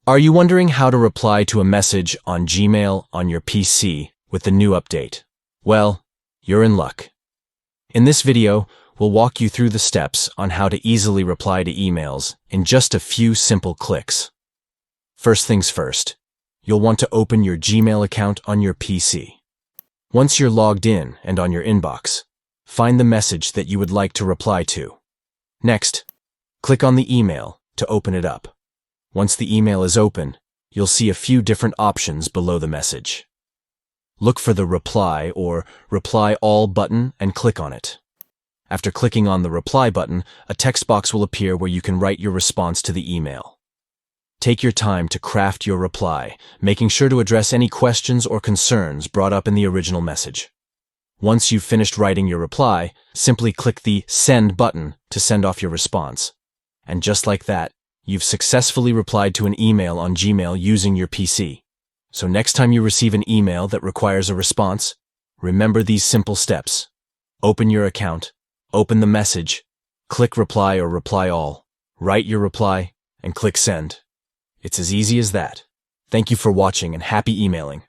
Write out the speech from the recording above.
Are you wondering how to reply to a message on Gmail on your PC with the new update? Well, you're in luck. In this video, we'll walk you through the steps on how to easily reply to emails in just a few simple clicks. First things first, you'll want to open your Gmail account on your PC. Once you're logged in and on your inbox, find the message that you would like to reply to. Next, click on the email to open it up. Once the email is open, you'll see a few different options below the message. Look for the Reply or Reply All button and click on it. After clicking on the Reply button, a text box will appear where you can write your response to the email. Take your time to craft your reply, making sure to address any questions or concerns brought up in the original message. Once you've finished writing your reply, simply click the Send button to send off your response. And just like that, you've successfully replied to an email on Gmail using your PC. So next time you receive an email that requires a response, remember these simple steps. Open your account, open the message, click Reply or Reply All, write your reply, and click Send. It's as easy as that. Thank you for watching and happy emailing.